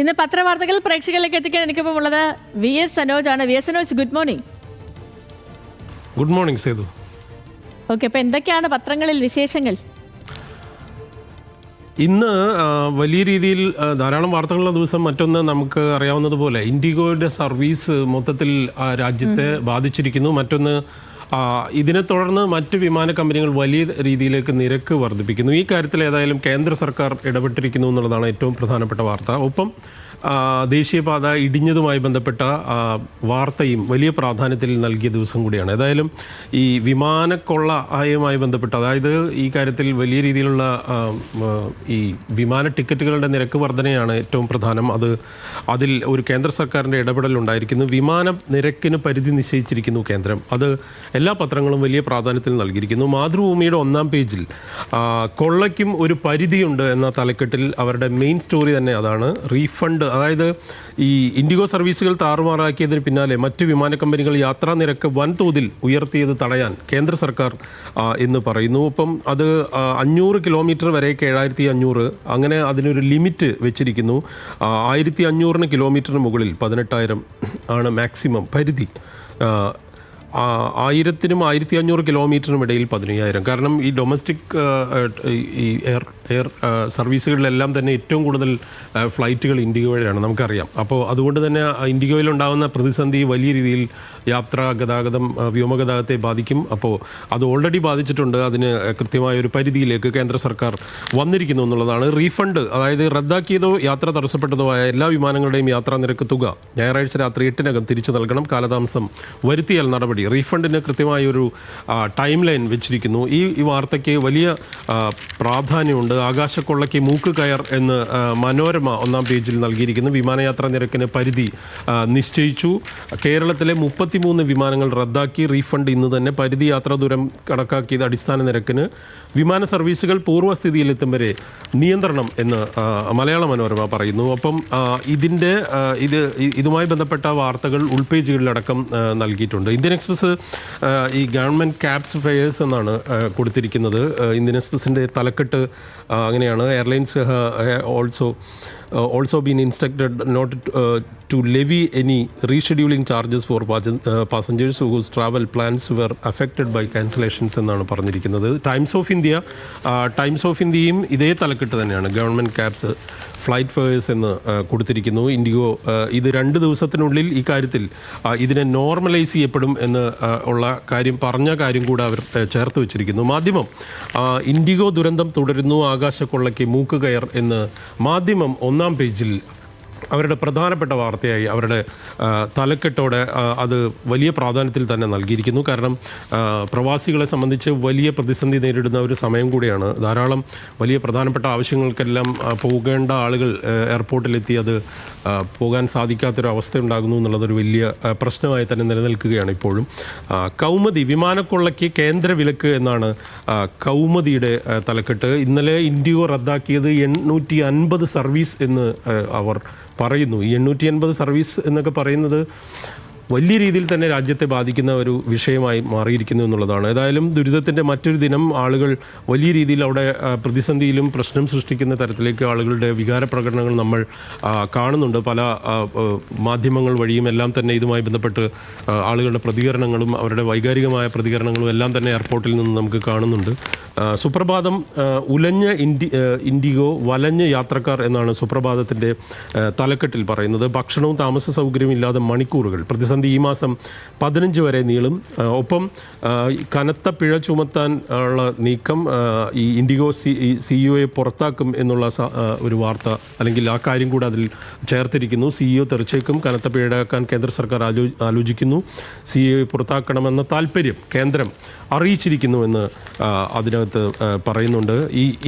ഇന്ന് പത്രവാർത്തകൾ പ്രേക്ഷകരിലേക്ക് എത്തിക്കാൻ എനിക്കിപ്പോൾ ഉള്ളത് VS സനോജ് ആണ്. VS Sanoj, good morning. Good morning Sethu. Okay, അപ്പോൾ എന്തൊക്കെയാണ് പത്രങ്ങളിൽ വിശേഷങ്ങൾ? ഇന്ന് വലിയ രീതിയിൽ ധാരാളം വാർത്തകളുള്ള ദിവസം. മറ്റൊന്ന്, നമുക്ക് അറിയാവുന്നതുപോലെ ഇൻഡിഗോയുടെ സർവീസ് മൊത്തത്തിൽ രാജ്യത്തെ ബാധിച്ചിരിക്കുന്നു. മറ്റൊന്ന്, ഇതിനെ തുടർന്ന് മറ്റ് വിമാന കമ്പനികൾ വലിയ രീതിയിലേക്ക് നിരക്ക് വർദ്ധിപ്പിക്കുന്നു. ഈ കാര്യത്തിൽ ഏതായാലും കേന്ദ്ര സർക്കാർ ഇടപെട്ടിരിക്കുന്നു എന്നുള്ളതാണ് ഏറ്റവും പ്രധാനപ്പെട്ട വാർത്ത. ഒപ്പം ദേശീയപാത ഇടിഞ്ഞതുമായി ബന്ധപ്പെട്ട വാർത്തയും വലിയ പ്രാധാന്യത്തിൽ നൽകിയ ദിവസം കൂടിയാണ്. ഏതായാലും ഈ വിമാനക്കൊള്ളയുമായി ബന്ധപ്പെട്ട്, അതായത് ഈ കാര്യത്തിൽ വലിയ രീതിയിലുള്ള ഈ വിമാന ടിക്കറ്റുകളുടെ നിരക്ക് വർധനയാണ് ഏറ്റവും പ്രധാനം. അതിൽ ഒരു കേന്ദ്ര സർക്കാരിൻ്റെ ഇടപെടൽ ഉണ്ടായിരിക്കുന്നു. വിമാന നിരക്കിന് പരിധി നിശ്ചയിച്ചിരിക്കുന്നു കേന്ദ്രം. അത് എല്ലാ പത്രങ്ങളും വലിയ പ്രാധാന്യത്തിൽ നൽകിയിരിക്കുന്നു. മാതൃഭൂമിയുടെ 1-ാം പേജിൽ കൊള്ളയ്ക്കും ഒരു പരിധിയുണ്ട് എന്ന തലക്കെട്ടിൽ അവരുടെ മെയിൻ സ്റ്റോറി തന്നെ അതാണ്. റീഫണ്ട്, അതായത് ഈ ഇൻഡിഗോ സർവീസുകൾ താറുമാറാക്കിയതിന് പിന്നാലെ മറ്റ് വിമാന കമ്പനികൾ യാത്രാ നിരക്ക് വൻതോതിൽ ഉയർത്തിയത് തടയാൻ കേന്ദ്ര സർക്കാർ എന്ന് പറയുന്നു. ഒപ്പം അത് 500 കിലോമീറ്റർ വരെയൊക്കെ 7500, അങ്ങനെ അതിനൊരു ലിമിറ്റ് വെച്ചിരിക്കുന്നു. 1500 കിലോമീറ്ററിന് മുകളിൽ 18,000 ആണ് മാക്സിമം പരിധി. 1000-നും 1500 കിലോമീറ്ററിനും ഇടയിൽ 15,000. കാരണം ഈ ഡൊമസ്റ്റിക് ഈ എയർ സർവീസുകളിലെല്ലാം തന്നെ ഏറ്റവും കൂടുതൽ ഫ്ലൈറ്റുകൾ ഇൻഡിഗോയിലാണ്, നമുക്കറിയാം. അപ്പോൾ അതുകൊണ്ട് തന്നെ ഇൻഡിഗോയിലുണ്ടാകുന്ന പ്രതിസന്ധി വലിയ രീതിയിൽ യാത്രാ ഗതാഗതം, വ്യോമഗതാഗതത്തെ ബാധിക്കും. അപ്പോൾ അത് ഓൾറെഡി ബാധിച്ചിട്ടുണ്ട്. അതിന് കൃത്യമായ ഒരു പരിധിയിലേക്ക് കേന്ദ്ര സർക്കാർ വന്നിരിക്കുന്നു എന്നുള്ളതാണ്. റീഫണ്ട്, അതായത് റദ്ദാക്കിയതോ യാത്ര തടസ്സപ്പെട്ടതോ ആയ എല്ലാ വിമാനങ്ങളുടെയും യാത്രാ നിരക്ക് തുക ഞായറാഴ്ച രാത്രി 8-നകം തിരിച്ചു നൽകണം. കാലതാമസം വരുത്തിയാൽ നടപടി. റീഫണ്ടിന് കൃത്യമായൊരു ടൈം ലൈൻ വെച്ചിരിക്കുന്നു. ഈ വാർത്തയ്ക്ക് വലിയ പ്രാധാന്യമുണ്ട്. ആകാശക്കൊള്ളയ്ക്ക് മൂക്ക് കയർ എന്ന് മനോരമ 1-ാം പേജിൽ നൽകിയിരിക്കുന്നു. വിമാനയാത്രാ നിരക്കിന് പരിധി നിശ്ചയിച്ചു. കേരളത്തിലെ 33 വിമാനങ്ങൾ റദ്ദാക്കി. റീഫണ്ട് ഇന്ന് തന്നെ. പരിധി യാത്രാ ദൂരം കണക്കാക്കിയത് അടിസ്ഥാന നിരക്കിന്. വിമാന സർവീസുകൾ പൂർവ്വസ്ഥിതിയിലെത്തും വരെ നിയന്ത്രണം എന്ന് മലയാള മനോരമ പറയുന്നു. ഒപ്പം ഇതുമായി ബന്ധപ്പെട്ട വാർത്തകൾ ഉൾപേജുകളിലടക്കം നൽകിയിട്ടുണ്ട്. ഇന്ത്യൻ എക്സ്പ്രസ് ഈ ഗവൺമെൻറ് ക്യാബ്സ് ഫെയേഴ്സ് എന്നാണ് കൊടുത്തിരിക്കുന്നത്. ഇന്ത്യൻ എക്സ്പ്രസിൻ്റെ തലക്കെട്ട് അങ്ങനെയാണ്. Airlines also been instructed not to levy any rescheduling charges for passengers whose travel plans were affected by cancellations എന്നാണ് പറഞ്ഞിരിക്കുന്നത്. ടൈംസ് ഓഫ് ഇന്ത്യയും ഇതേ തലക്കെട്ട് തന്നെയാണ്. ഗവൺമെൻറ് ക്യാബ്സ് ഫ്ലൈറ്റ് ഫെയേഴ്സ് എന്ന് കൊടുത്തിരിക്കുന്നു. ഇൻഡിഗോ ഇത് 2 ദിവസത്തിനുള്ളിൽ ഈ കാര്യത്തിൽ ഇതിനെ നോർമലൈസ് ചെയ്യപ്പെടും എന്ന് ഉള്ള പറഞ്ഞ കാര്യം കൂടെ അവർ ചേർത്ത് വെച്ചിരിക്കുന്നു. മാധ്യമം, ഇൻഡിഗോ ദുരന്തം തുടരുന്നു, ആകാശക്കൊള്ളയ്ക്ക് മൂക്ക് കയർ എന്ന് മാധ്യമം 1-ാം പേജിൽ അവരുടെ പ്രധാനപ്പെട്ട വാർത്തയായി അവരുടെ തലക്കെട്ടോടെ അത് വലിയ പ്രാധാന്യത്തിൽ തന്നെ നൽകിയിരിക്കുന്നു. കാരണം പ്രവാസികളെ സംബന്ധിച്ച് വലിയ പ്രതിസന്ധി നേരിടുന്ന ഒരു സമയം കൂടിയാണ്. ധാരാളം വലിയ പ്രധാനപ്പെട്ട ആവശ്യങ്ങൾക്കെല്ലാം പോകേണ്ട ആളുകൾ എയർപോർട്ടിലെത്തി അത് പോകാൻ സാധിക്കാത്തൊരു അവസ്ഥ ഉണ്ടാകുന്നു എന്നുള്ളതൊരു വലിയ പ്രശ്നമായി തന്നെ നിലനിൽക്കുകയാണ് ഇപ്പോഴും. കൗമുദി, വിമാനക്കൊള്ളയ്ക്ക് കേന്ദ്ര വിലക്ക് എന്നാണ് കൗമുദിയുടെ തലക്കെട്ട്. ഇന്നലെ ഇൻഡിഗോ റദ്ദാക്കിയത് 850 സർവീസ് എന്ന് അവർ പറയുന്നു. ഈ 850 സർവീസ് എന്നൊക്കെ പറയുന്നത് വലിയ രീതിയിൽ തന്നെ രാജ്യത്തെ ബാധിക്കുന്ന ഒരു വിഷയമായി മാറിയിരിക്കുന്നു എന്നുള്ളതാണ്. ഏതായാലും ദുരിതത്തിൻ്റെ മറ്റൊരു ദിനം. ആളുകൾ വലിയ രീതിയിൽ അവിടെ പ്രതിസന്ധിയിലും പ്രശ്നം സൃഷ്ടിക്കുന്ന തരത്തിലേക്ക് ആളുകളുടെ വികാര പ്രകടനങ്ങൾ നമ്മൾ കാണുന്നുണ്ട്. പല മാധ്യമങ്ങൾ വഴിയും എല്ലാം തന്നെ ഇതുമായി ബന്ധപ്പെട്ട് ആളുകളുടെ പ്രതികരണങ്ങളും അവരുടെ വൈകാരികമായ പ്രതികരണങ്ങളും എല്ലാം തന്നെ എയർപോർട്ടിൽ നിന്ന് നമുക്ക് കാണുന്നുണ്ട്. സുപ്രഭാതം, ഉലഞ്ഞ ഇൻഡിഗോ വലഞ്ഞ യാത്രക്കാർ എന്നാണ് സുപ്രഭാതത്തിൻ്റെ തലക്കെട്ടിൽ പറയുന്നത്. ഭക്ഷണവും താമസ സൗകര്യവും ഇല്ലാതെ മണിക്കൂറുകൾ. പ്രതിസന്ധി ഈ മാസം 15 വരെ നീളും. ഒപ്പം കനത്ത പിഴ ചുമത്താൻ ഉള്ള നീക്കം, ഈ ഇൻഡിഗോ സിഇഒയെ പുറത്താക്കും എന്നുള്ള ഒരു വാർത്ത, അല്ലെങ്കിൽ ആ കാര്യം കൂടെ അതിൽ ചേർത്തിരിക്കുന്നു. സിഇഒ തെറിച്ചേക്കും, കനത്ത പിഴ ഈടാക്കാൻ കേന്ദ്ര സർക്കാർ ആലോചിക്കുന്നു. സിഇഒയെ പുറത്താക്കണമെന്ന താല്പര്യം കേന്ദ്രം അറിയിച്ചിരിക്കുന്നു എന്ന് അതിനകത്ത് പറയുന്നുണ്ട്.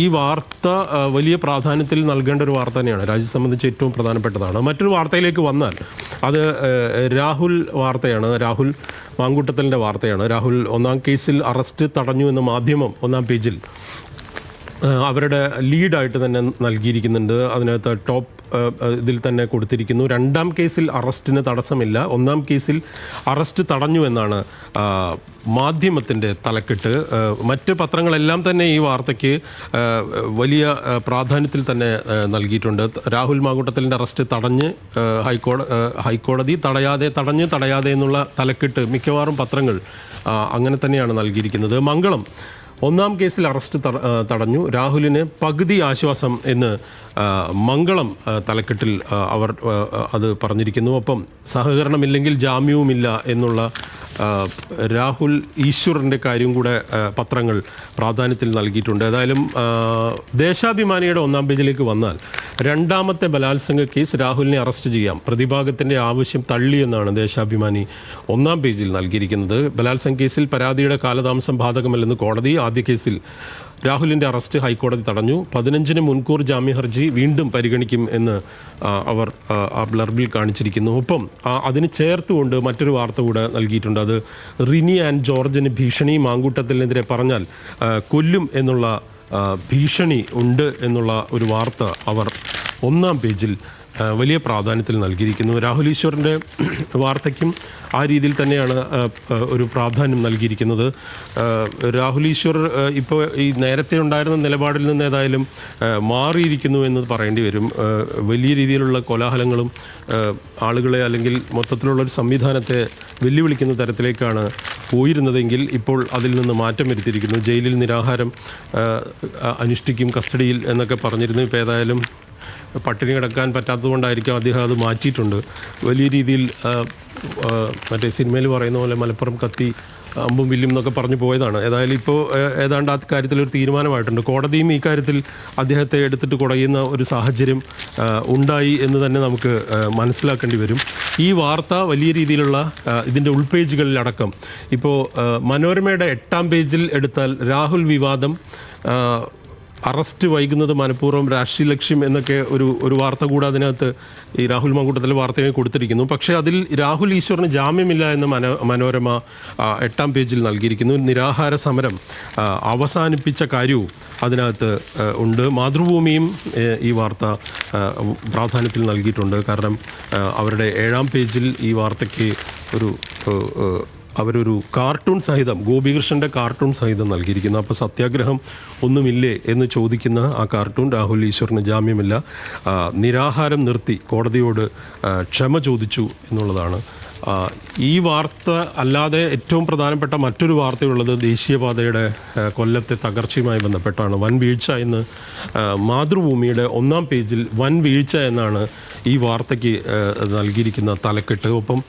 ഈ വാർത്ത വലിയ പ്രാധാന്യത്തിൽ നൽകേണ്ട ഒരു വാർത്ത തന്നെയാണ്. രാജ്യത്തെ സംബന്ധിച്ച് ഏറ്റവും പ്രധാനപ്പെട്ടതാണ്. മറ്റൊരു വാർത്തയിലേക്ക് വന്നാൽ അത് രാഹുൽ വാർത്തയാണ്. രാഹുൽ മാങ്കൂട്ടത്തലിൻ്റെ വാർത്തയാണ്. രാഹുൽ 1-ാം കേസിൽ അറസ്റ്റ് തടഞ്ഞു എന്ന് മാധ്യമം 1-ാം പേജിൽ അവരുടെ ലീഡായിട്ട് തന്നെ നൽകിയിരിക്കുന്നുണ്ട്. അതിനകത്ത് ടോപ്പ് ഇതിൽ തന്നെ കൊടുത്തിരിക്കുന്നു. രണ്ടാം കേസിൽ അറസ്റ്റിന് തടസ്സമില്ല, ഒന്നാം കേസിൽ അറസ്റ്റ് തടഞ്ഞു എന്നാണ് മാധ്യമത്തിൻ്റെ തലക്കെട്ട്. മറ്റ് പത്രങ്ങളെല്ലാം തന്നെ ഈ വാർത്തയ്ക്ക് വലിയ പ്രാധാന്യത്തിൽ തന്നെ നൽകിയിട്ടുണ്ട്. രാഹുൽ മാങ്കൂട്ടത്തിലിൻ്റെ അറസ്റ്റ് തടഞ്ഞ് ഹൈക്കോടതി തടയാതെ എന്നുള്ള തലക്കെട്ട് മിക്കവാറും പത്രങ്ങൾ അങ്ങനെ തന്നെയാണ് നൽകിയിരിക്കുന്നത്. മംഗളം ഒന്നാം കേസിൽ അറസ്റ്റ് തടഞ്ഞു, രാഹുലിന് പകുതി ആശ്വാസം എന്ന് മംഗളം തലക്കെട്ടിൽ അവർ അത് പറഞ്ഞിരിക്കുന്നു. ഒപ്പം സഹകരണമില്ലെങ്കിൽ ജാമ്യവുമില്ല എന്നുള്ള രാഹുൽ ഈശ്വറിൻ്റെ കാര്യം കൂടെ പത്രങ്ങൾ പ്രാധാന്യത്തിൽ നൽകിയിട്ടുണ്ട്. ഏതായാലും ദേശാഭിമാനിയുടെ ഒന്നാം പേജിലേക്ക് വന്നാൽ രണ്ടാമത്തെ ബലാത്സംഗ കേസ് രാഹുലിനെ അറസ്റ്റ് ചെയ്യാം, പ്രതിഭാഗത്തിൻ്റെ ആവശ്യം തള്ളിയെന്നാണ് ദേശാഭിമാനി ഒന്നാം പേജിൽ നൽകിയിരിക്കുന്നത്. ബലാത്സംഗ കേസിൽ പരാതിയുടെ കാലതാമസം ബാധകമല്ലെന്ന് കോടതി. ആദ്യ കേസിൽ രാഹുലിൻ്റെ അറസ്റ്റ് ഹൈക്കോടതി തടഞ്ഞു. 15 മുൻകൂർ ജാമ്യ ഹർജി വീണ്ടും പരിഗണിക്കും എന്ന് അവർ ആ ബ്ലർബിൽ കാണിച്ചിരിക്കുന്നു. ഒപ്പം അതിന് ചേർത്തുകൊണ്ട് മറ്റൊരു വാർത്ത കൂടെ നൽകിയിട്ടുണ്ട്. അത് റിനി ആൻഡ് ജോർജിന് ഭീഷണി, മാങ്കൂട്ടത്തിനെതിരെ പറഞ്ഞാൽ കൊല്ലും എന്നുള്ള ഭീഷണി ഉണ്ട് എന്നുള്ള ഒരു വാർത്ത അവർ ഒന്നാം പേജിൽ വലിയ പ്രാധാന്യത്തിൽ നൽകിയിരിക്കുന്നു. രാഹുൽ ഈശ്വറിൻ്റെ വാർത്തയ്ക്കും ആ രീതിയിൽ തന്നെയാണ് ഒരു പ്രാധാന്യം നൽകിയിരിക്കുന്നത്. രാഹുൽ ഈശ്വർ ഇപ്പോൾ ഈ നേരത്തെ ഉണ്ടായിരുന്ന നിലപാടിൽ നിന്ന് ഏതായാലും മാറിയിരിക്കുന്നു എന്ന് പറയേണ്ടി വരും. വലിയ രീതിയിലുള്ള കോലാഹലങ്ങളും ആളുകളെ അല്ലെങ്കിൽ മൊത്തത്തിലുള്ളൊരു സംവിധാനത്തെ വെല്ലുവിളിക്കുന്ന തരത്തിലേക്കാണ് പോയിരുന്നതെങ്കിൽ ഇപ്പോൾ അതിൽ നിന്ന് മാറ്റം വരുത്തിയിരിക്കുന്നു. ജയിലിൽ നിരാഹാരം അനുഷ്ഠിക്കും, കസ്റ്റഡിയിൽ എന്നൊക്കെ പറഞ്ഞിരുന്നു. ഇപ്പോൾ ഏതായാലും പട്ടിണി കിടക്കാൻ പറ്റാത്തതുകൊണ്ടായിരിക്കും അദ്ദേഹം അത് മാറ്റിയിട്ടുണ്ട്. വലിയ രീതിയിൽ മറ്റേ സിനിമയിൽ പറയുന്ന പോലെ മലപ്പുറം കത്തി അമ്പും വില്ലും എന്നൊക്കെ പറഞ്ഞു പോയതാണ്. ഏതായാലും ഇപ്പോൾ ഏതാണ്ട് ആ കാര്യത്തിലൊരു തീരുമാനമായിട്ടുണ്ട്. കോടതിയും ഈ കാര്യത്തിൽ അദ്ദേഹത്തെ എടുത്തിട്ട് കുടയുന്ന ഒരു സാഹചര്യം ഉണ്ടായി എന്ന് തന്നെ നമുക്ക് മനസ്സിലാക്കേണ്ടി വരും. ഈ വാർത്ത വലിയ രീതിയിലുള്ള ഇതിൻ്റെ ഉൾപേജുകളിലടക്കം ഇപ്പോൾ മനോരമയുടെ 8-ാം പേജിൽ എടുത്താൽ രാഹുൽ വിവാദം, അറസ്റ്റ് വൈകുന്നത് മനഃപൂർവ്വം രാഷ്ട്രീയ ലക്ഷ്യം എന്നൊക്കെ ഒരു വാർത്ത കൂടെ അതിനകത്ത് ഈ രാഹുൽ മാങ്കൂട്ടത്തിലെ വാർത്തയായി കൊടുത്തിരിക്കുന്നു. പക്ഷേ അതിൽ രാഹുൽ ഈശ്വറിന് ജാമ്യമില്ല എന്ന് മനോരമ 8-ാം പേജിൽ നൽകിയിരിക്കുന്നു. നിരാഹാര സമരം അവസാനിപ്പിച്ച കാര്യവും അതിനകത്ത് ഉണ്ട്. മാതൃഭൂമിയും ഈ വാർത്ത പ്രാധാന്യത്തിൽ നൽകിയിട്ടുണ്ട്. കാരണം അവരുടെ 7-ാം പേജിൽ ഈ വാർത്തയ്ക്ക് അവരൊരു കാർട്ടൂൺ സഹിതം, ഗോപികൃഷ്ണൻ്റെ കാർട്ടൂൺ സഹിതം നൽകിയിരിക്കുന്നു. അപ്പോൾ സത്യാഗ്രഹം ഒന്നുമില്ലേ എന്ന് ചോദിക്കുന്ന ആ കാർട്ടൂൺ, രാഹുൽ ഈശ്വറിന് ജാമ്യമില്ല, നിരാഹാരം നിർത്തി കോടതിയോട് ക്ഷമ ചോദിച്ചു എന്നുള്ളതാണ്. ഈ വാർത്ത അല്ലാതെ ഏറ്റവും പ്രധാനപ്പെട്ട മറ്റൊരു വാർത്തയുള്ളത് ദേശീയപാതയുടെ കൊല്ലത്തെ തകർച്ചയുമായി ബന്ധപ്പെട്ടാണ്. വൻ വീഴ്ച എന്ന് മാതൃഭൂമിയുടെ 1-ാം പേജിൽ വൻ വീഴ്ച എന്നാണ് ഈ വാർത്തയ്ക്ക് നൽകിയിരിക്കുന്ന തലക്കെട്ട്. ഒപ്പം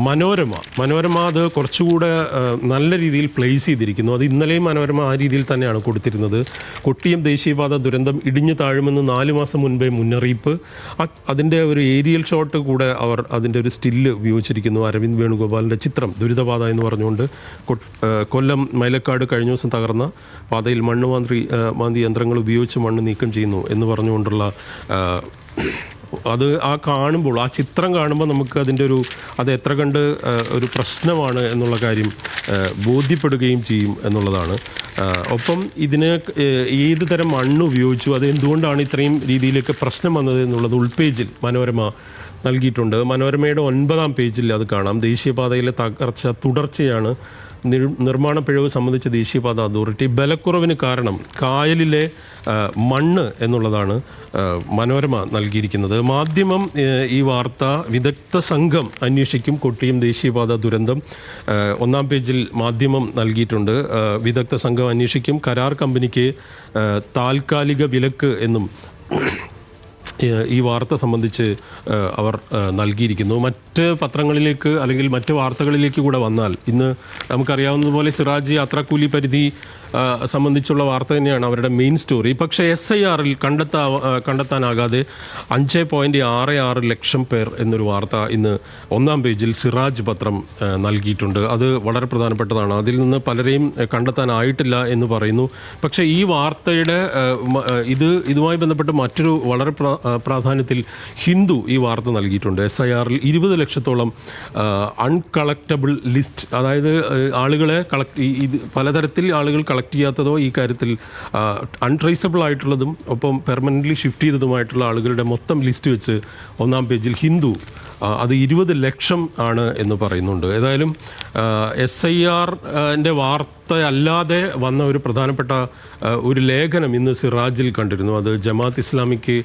മനോരമ അത് കുറച്ചുകൂടെ നല്ല രീതിയിൽ പ്ലേസ് ചെയ്തിരിക്കുന്നു. അത് ഇന്നലെയും മനോരമ ആ രീതിയിൽ തന്നെയാണ് കൊടുത്തിരുന്നത്. കൊട്ടിയം ദേശീയപാത ദുരന്തം ഇടിഞ്ഞു താഴുമെന്ന് 4 മാസം മുൻപേ മുന്നറിയിപ്പ്. അതിൻ്റെ ഒരു ഏരിയൽ ഷോട്ട് കൂടെ അവർ അതിൻ്റെ ഒരു സ്റ്റില്ല് ഉപയോഗിച്ചിരിക്കുന്നു. അരവിന്ദ് വേണുഗോപാലിൻ്റെ ചിത്രം, ദുരിതപാത എന്ന് പറഞ്ഞുകൊണ്ട്. കൊല്ലം മൈലക്കാട് കഴിഞ്ഞ ദിവസം തകർന്ന പാതയിൽ മണ്ണ് മാന്തി യന്ത്രങ്ങൾ ഉപയോഗിച്ച് മണ്ണ് നീക്കം ചെയ്യുന്നു എന്ന് പറഞ്ഞുകൊണ്ടുള്ള അത് ആ ചിത്രം കാണുമ്പോൾ നമുക്ക് അതിൻ്റെ അത് എത്ര കണ്ട് ഒരു പ്രശ്നമാണ് എന്നുള്ള കാര്യം ബോധ്യപ്പെടുകയും ചെയ്യും എന്നുള്ളതാണ്. ഒപ്പം ഇതിന് ഏത് തരം മണ്ണ് ഉപയോഗിച്ചു, അത് എന്തുകൊണ്ടാണ് ഇത്രയും രീതിയിലേക്ക് പ്രശ്നം വന്നത് എന്നുള്ളത് ഉൾപേജിൽ മനോരമ നൽകിയിട്ടുണ്ട്. മനോരമയുടെ 9-ാം പേജിൽ അത് കാണാം. ദേശീയപാതയിലെ തകർച്ച തുടർച്ചയാണ്. നിർമ്മാണ പിഴവ് സംബന്ധിച്ച ദേശീയപാത അതോറിറ്റി. ബലക്കുറവിന് കാരണം കായലിലെ മണ്ണ് എന്നുള്ളതാണ് മനോരമ നൽകിയിരിക്കുന്നത്. മാധ്യമം ഈ വാർത്ത വിദഗ്ധ സംഘം അന്വേഷിക്കും കൊട്ടിയം ദേശീയപാത ദുരന്തം 1-ാം പേജിൽ മാധ്യമം നൽകിയിട്ടുണ്ട്. വിദഗ്ധ സംഘം അന്വേഷിക്കും, കരാർ കമ്പനിക്ക് താൽക്കാലിക വിലക്ക് എന്നും ഈ വാർത്ത സംബന്ധിച്ച് അവർ നൽകിയിരിക്കുന്നു. മറ്റ് പത്രങ്ങളിലേക്ക് അല്ലെങ്കിൽ മറ്റ് വാർത്തകളിലേക്ക് കൂടെ വന്നാൽ ഇന്ന് നമുക്കറിയാവുന്നതുപോലെ സിറാജ് യാത്രാക്കൂലി പരിധി സംബന്ധിച്ചുള്ള വാർത്ത തന്നെയാണ് അവരുടെ മെയിൻ സ്റ്റോറി. പക്ഷേ SIRൽ കണ്ടെത്താനാകാതെ 5.66 ലക്ഷം പേർ എന്നൊരു വാർത്ത ഇന്ന് 1-ാം പേജിൽ സിറാജ് പത്രം നൽകിയിട്ടുണ്ട്. അത് വളരെ പ്രധാനപ്പെട്ടതാണ്. അതിൽ നിന്ന് പലരെയും കണ്ടെത്താനായിട്ടില്ല എന്ന് പറയുന്നു. പക്ഷേ ഈ വാർത്തയുടെ ഇതുമായി ബന്ധപ്പെട്ട് മറ്റൊരു വളരെ പ്രാധാന്യത്തിൽ ഹിന്ദു ഈ വാർത്ത നൽകിയിട്ടുണ്ട്. SIRൽ 20 ലക്ഷത്തോളം അൺകളക്റ്റബിൾ ലിസ്റ്റ്, അതായത് ആളുകളെ ഇത് പലതരത്തിൽ ആളുകൾ കളക്ട് ചെയ്യാത്തതോ ഈ കാര്യത്തിൽ അൺട്രേസബിൾ ആയിട്ടുള്ളതും ഒപ്പം പെർമനൻ്റ്ലി ഷിഫ്റ്റ് ചെയ്തതുമായിട്ടുള്ള ആളുകളുടെ മൊത്തം ലിസ്റ്റ് വെച്ച് ഒന്നാം പേജിൽ ഹിന്ദു അത് 20 ലക്ഷം ആണ് എന്ന് പറയുന്നുണ്ട്. ഏതായാലും SIRൻ്റെ വാർത്തയല്ലാതെ വന്ന ഒരു പ്രധാനപ്പെട്ട ഒരു ലേഖനം ഇന്ന് സിറാജിൽ കണ്ടിരുന്നു. അത് ജമാഅത്ത് ഇസ്ലാമിക്ക്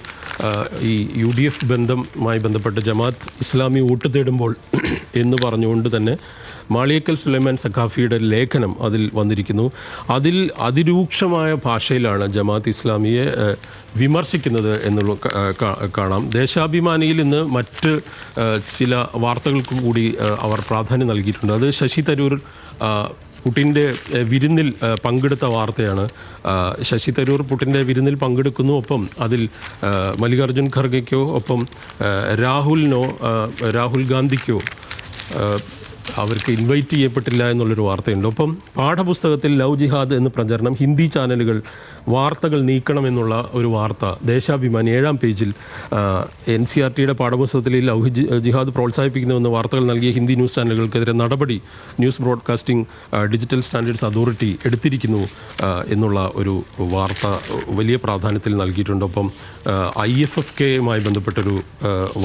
ഈ UDF ബന്ധവുമായി ബന്ധപ്പെട്ട് ജമാഅത്ത് ഇസ്ലാമി വോട്ട് തേടുമ്പോൾ എന്ന് പറഞ്ഞുകൊണ്ട് തന്നെ മാളിയേക്കൽ സുലൈമാൻ സഖാഫിയുടെ ലേഖനം അതിൽ വന്നിരിക്കുന്നു. അതിൽ അതിരൂക്ഷമായ ഭാഷയിലാണ് ജമാഅത്ത് ഇസ്ലാമിയെ വിമർശിക്കുന്നത് എന്നുള്ള കാണാം. ദേശാഭിമാനിയിൽ ഇന്ന് മറ്റ് ചില വാർത്തകൾക്കും കൂടി അവർ പ്രാധാന്യം നൽകിയിട്ടുണ്ട്. അത് ശശി തരൂർ പുടിൻ്റെ വിരുന്നിൽ പങ്കെടുത്ത വാർത്തയാണ്. ശശി തരൂർ പുടിൻ്റെ വിരുന്നിൽ പങ്കെടുക്കുന്നു, ഒപ്പം അതിൽ മല്ലികാർജ്ജുൻ ഖർഗെക്കോ ഒപ്പം രാഹുൽ ഗാന്ധിക്കോ അവർക്ക് ഇൻവൈറ്റ് ചെയ്യപ്പെട്ടില്ല എന്നുള്ളൊരു വാർത്തയുണ്ട്. ഒപ്പം പാഠപുസ്തകത്തിൽ ലവ് ജിഹാദ് എന്ന് പ്രചരണം, ഹിന്ദി ചാനലുകൾ വാർത്തകൾ നീക്കണമെന്നുള്ള ഒരു വാർത്ത ദേശാഭിമാനി 7-ാം പേജിൽ NCERTയുടെ പാഠപുസ്തകത്തിൽ ലവ് ജിഹാദ് പ്രോത്സാഹിപ്പിക്കുന്നുവെന്ന് വാർത്തകൾ നൽകിയ ഹിന്ദി ന്യൂസ് ചാനലുകൾക്കെതിരെ നടപടി news broadcasting digital standards authority എടുത്തിരിക്കുന്നു എന്നുള്ള ഒരു വാർത്ത വലിയ പ്രാധാന്യത്തിൽ നൽകിയിട്ടുണ്ട്. ഒപ്പം IFFK-യുമായി ബന്ധപ്പെട്ടൊരു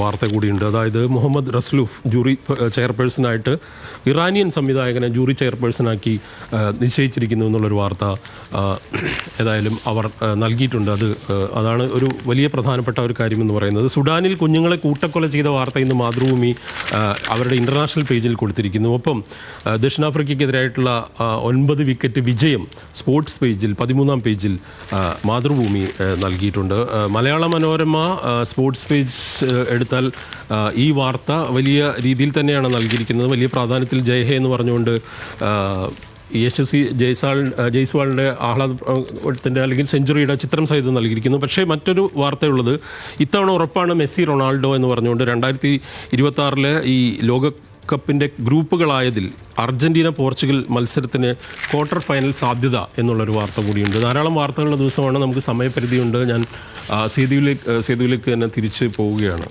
വാർത്ത കൂടിയുണ്ട്. അതായത് മുഹമ്മദ് റസ്ലൂഫ് ജൂറി ചെയർപേഴ്സണായിട്ട് ഇറാനിയൻ സംവിധായകനെ ജൂറി ചെയർപേഴ്സണാക്കി നിശ്ചയിച്ചിരിക്കുന്നു എന്നുള്ളൊരു വാർത്ത ഏതായാലും അവർ നൽകിയിട്ടുണ്ട്. അതാണ് ഒരു വലിയ പ്രധാനപ്പെട്ട ഒരു കാര്യമെന്ന് പറയുന്നത്. സുഡാനിൽ കുഞ്ഞുങ്ങളെ കൂട്ടക്കൊല ചെയ്ത വാർത്ത ഇന്ന് മാതൃഭൂമി അവരുടെ ഇൻ്റർനാഷണൽ പേജിൽ കൊടുത്തിരിക്കുന്നു. ഒപ്പം ദക്ഷിണാഫ്രിക്കയ്ക്കെതിരായിട്ടുള്ള 9 വിക്കറ്റ് വിജയം സ്പോർട്സ് പേജിൽ 13-ാം പേജിൽ മാതൃഭൂമി നൽകിയിട്ടുണ്ട്. മലയാള മനോരമ സ്പോർട്സ് പേജ് എടുത്താൽ ഈ വാർത്ത വലിയ രീതിയിൽ തന്നെയാണ് നൽകിയിരിക്കുന്നത്. വലിയ പ്രാധാന്യത്തിൽ ജയ് ഹേ എന്ന് പറഞ്ഞുകൊണ്ട് യശസ്വി ജയ്സ്വാളിൻ്റെ ആഹ്ലാദത്തിൻ്റെ അല്ലെങ്കിൽ സെഞ്ചുറിയുടെ ചിത്രം സഹിതം നൽകിയിരിക്കുന്നു. പക്ഷേ മറ്റൊരു വാർത്തയുള്ളത്, ഇത്തവണ ഉറപ്പാണ് മെസ്സി റൊണാൾഡോ എന്ന് പറഞ്ഞുകൊണ്ട് 2026 ഈ ലോകകപ്പിൻ്റെ ഗ്രൂപ്പുകളായതിൽ അർജൻറ്റീന പോർച്ചുഗൽ മത്സരത്തിന് ക്വാർട്ടർ ഫൈനൽ സാധ്യത എന്നുള്ളൊരു വാർത്ത കൂടിയുണ്ട്. ധാരാളം വാർത്തകളുള്ള ദിവസമാണ്, നമുക്ക് സമയപരിധിയുണ്ട്. ഞാൻ സേതുവിലേക്ക് തന്നെ തിരിച്ച് പോവുകയാണ്.